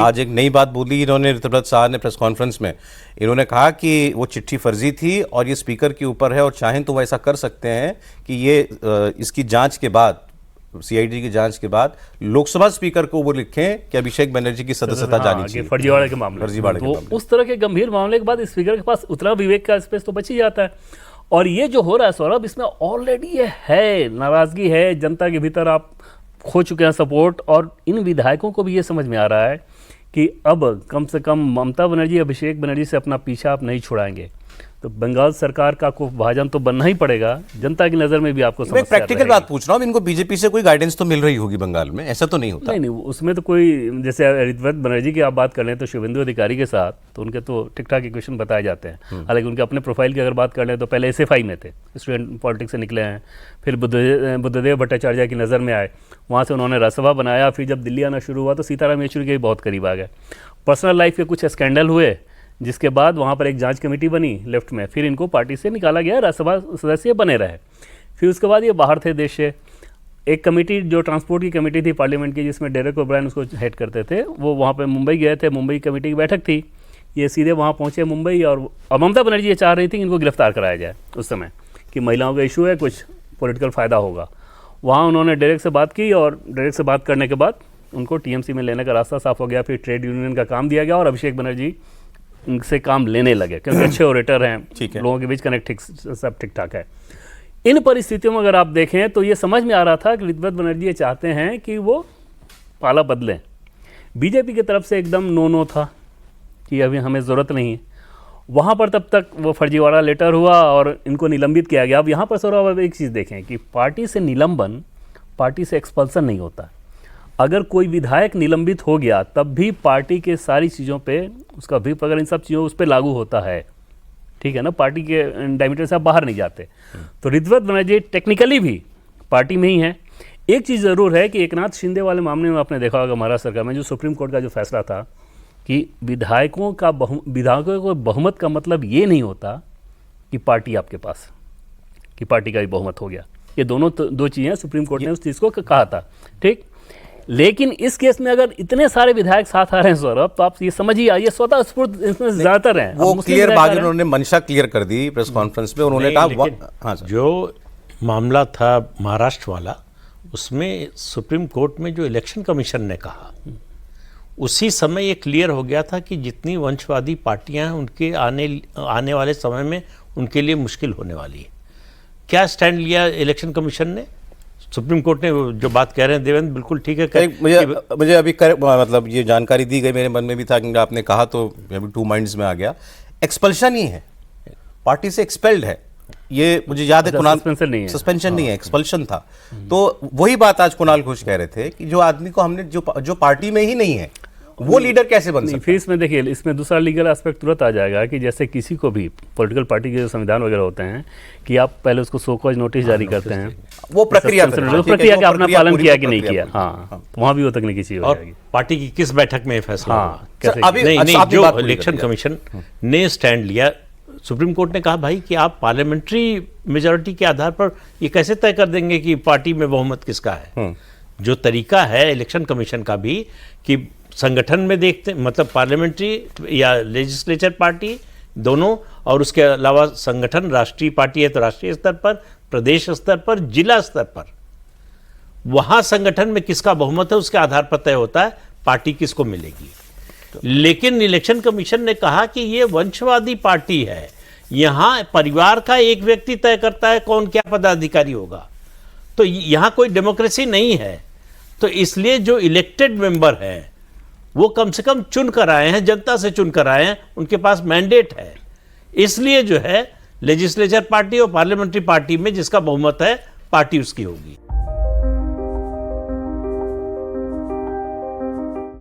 आज एक नई बात बोली इन्होंने, ऋतुव्रत शाह ने प्रेस कॉन्फ्रेंस में इन्होंने कहा कि वो चिट्ठी फर्जी थी और ये स्पीकर के ऊपर है और चाहें तो वो ऐसा कर सकते हैं कि ये इसकी जांच के बाद, सीआईडी की जांच के बाद लोकसभा स्पीकर को वो लिखें कि अभिषेक बनर्जी की सदस्यता जानी चाहिए फर्जीवाड़े के मामले तो उस तरह के गंभीर मामले के बाद स्पीकर के पास उतना विवेक का स्पेस तो बच ही जाता है। और ये जो हो रहा है सौरभ, इसमें ऑलरेडी ये है, नाराजगी है जनता के भीतर, आप खो चुके हैं सपोर्ट। और इन विधायकों को भी ये समझ में आ रहा है कि अब कम से कम ममता बनर्जी, अभिषेक बनर्जी से अपना पीछा आप नहीं छुड़ाएंगे तो बंगाल सरकार का को भाजन तो बनना ही पड़ेगा। जनता की नज़र में भी आपको समस्या प्रैक्टिकल बात पूछ रहा हूँ, इनको बीजेपी से कोई गाइडेंस तो मिल रही होगी बंगाल में, ऐसा तो नहीं होता? नहीं, उसमें तो कोई, जैसे ऋतुव्रत बनर्जी की आप बात कर लें तो शुभेंदु अधिकारी के साथ तो उनके तो ठीक ठाक इक्वेशन बताए जाते हैं। हालांकि उनके अपने प्रोफाइल की अगर बात कर लें तो पहले SFI में थे, स्टूडेंट पॉलिटिक्स से निकले हैं, फिर बुद्धदेव भट्टाचार्य की नज़र में आए, वहाँ से उन्होंने राज्यसभा बनाया, फिर जब दिल्ली आना शुरू हुआ तो सीताराम येचुरी के बहुत करीब आ गए। पर्सनल लाइफ के कुछ स्कैंडल हुए जिसके बाद वहाँ पर एक जांच कमेटी बनी लेफ्ट में, फिर इनको पार्टी से निकाला गया, राज्यसभा सदस्य बने रहे। फिर उसके बाद ये बाहर थे देश से। एक कमेटी जो ट्रांसपोर्ट की कमेटी थी पार्लियामेंट की, जिसमें डेरेक ओब्रायन उसको हेड करते थे, वो वहाँ पे मुंबई गए थे, मुंबई कमेटी की बैठक थी, ये सीधे वहाँ पहुँचे मुंबई। और ममता बनर्जी ये चाह रही थी कि इनको गिरफ्तार कराया जाए उस समय, कि महिलाओं का इशू है, कुछ पॉलिटिकल फ़ायदा होगा। वहाँ उन्होंने डेरेक से बात की और डेरेक से बात करने के बाद उनको TMC में लेने का रास्ता साफ हो गया। फिर ट्रेड यूनियन का काम दिया गया और अभिषेक बनर्जी उनसे काम लेने लगे क्योंकि अच्छे ओरेटर हैं, लोगों के बीच कनेक्ट सब ठीक ठाक है। इन परिस्थितियों में अगर आप देखें तो ये समझ में आ रहा था कि ऋतुव्रत बनर्जी ये चाहते हैं कि वो पाला बदलें। बीजेपी की तरफ से एकदम नो था कि अभी हमें ज़रूरत नहीं है। वहाँ पर तब तक वो फर्जीवाड़ा लेटर हुआ और इनको निलंबित किया गया। अब यहाँ पर सर अब एक चीज़ देखें कि पार्टी से निलंबन, पार्टी से एक्सपल्सन नहीं होता। अगर कोई विधायक निलंबित हो गया तब भी पार्टी के सारी चीज़ों पे उसका व्हिप, अगर इन सब चीज़ों उस पर लागू होता है, ठीक है ना, पार्टी के डायमीटर से आप बाहर नहीं जाते। तो ऋतुव्रत बनर्जी टेक्निकली भी पार्टी में ही है। एक चीज़ ज़रूर है कि एकनाथ शिंदे वाले मामले में आपने देखा होगा महाराष्ट्र सरकार में जो सुप्रीम कोर्ट का जो फैसला था कि विधायकों को बहुमत का मतलब ये नहीं होता कि पार्टी आपके पास, कि पार्टी का भी बहुमत हो गया। ये दोनों दो चीज़ें सुप्रीम कोर्ट ने उस चीज़ को कहा था, ठीक। लेकिन इस केस में अगर इतने सारे विधायक साथ आ रहे हैं सौरभ, तो आप ये समझिए, ये स्वतः स्फूर्त इसमें ज्यादातर हैं। वो क्लियर बात उन्होंने मंशा क्लियर कर दी प्रेस कॉन्फ्रेंस में। उन्होंने कहा हाँ सर, जो मामला था महाराष्ट्र वाला, उसमें सुप्रीम कोर्ट में जो इलेक्शन कमीशन ने कहा, उसी समय ये क्लियर हो गया था कि जितनी वंशवादी पार्टियां हैं उनके आने वाले समय में उनके लिए मुश्किल होने वाली है। क्या स्टैंड लिया इलेक्शन कमीशन ने? सुप्रीम कोर्ट ने जो बात कह रहे हैं देवेंद्र बिल्कुल ठीक है। मुझे अभी मतलब ये जानकारी दी गई, मेरे मन में भी था कि आपने कहा तो अभी 2 माइंड्स में आ गया। एक्सपल्शन ही है, पार्टी से एक्सपेल्ड है, ये मुझे याद है। कुणाल सस्पेंशन नहीं है, एक्सपल्शन था। तो वही बात आज कुणाल घोष कह रहे थे कि जो आदमी को हमने जो पार्टी में ही नहीं है वो लीडर कैसे बन सकता है? फिर इसमें देखिए, इसमें दूसरा लीगल एस्पेक्ट तुरंत आ जाएगा कि जैसे किसी को भी पॉलिटिकल पार्टी के जो संविधान वगैरह होते हैं कि आप पहले उसको सो कॉज नोटिस जारी करते हैं, वो प्रक्रिया का अपना पालन किया कि नहीं किया, हाँ, वहाँ भी वो तकनीकी चीज हो जाएगी। पार्टी की किस बैठक में फैसला? हाँ, नहीं, जो इलेक्शन कमीशन ने स्टैंड लिया, सुप्रीम कोर्ट ने कहा भाई कि आप पार्लियामेंट्री मेजोरिटी के आधार पर ये कैसे तय कर देंगे कि पार्टी में बहुमत किसका है? जो तरीका है इलेक्शन कमीशन का भी कि संगठन में देखते, मतलब पार्लियामेंट्री या लेजिस्लेचर पार्टी दोनों, और उसके अलावा संगठन, राष्ट्रीय पार्टी है तो राष्ट्रीय स्तर पर, प्रदेश स्तर पर, जिला स्तर पर, वहां संगठन में किसका बहुमत है उसके आधार पर तय होता है पार्टी किसको मिलेगी। लेकिन इलेक्शन कमीशन ने कहा कि ये वंशवादी पार्टी है, यहां परिवार का एक व्यक्ति तय करता है कौन क्या पदाधिकारी होगा, तो यहां कोई डेमोक्रेसी नहीं है। तो इसलिए जो इलेक्टेड मेंबर हैं वो कम से कम चुन कर आए हैं, जनता से चुन कर आए हैं, उनके पास मैंडेट है। इसलिए जो है लेजिस्लेचर पार्टी और पार्लियामेंट्री पार्टी में जिसका बहुमत है पार्टी उसकी होगी।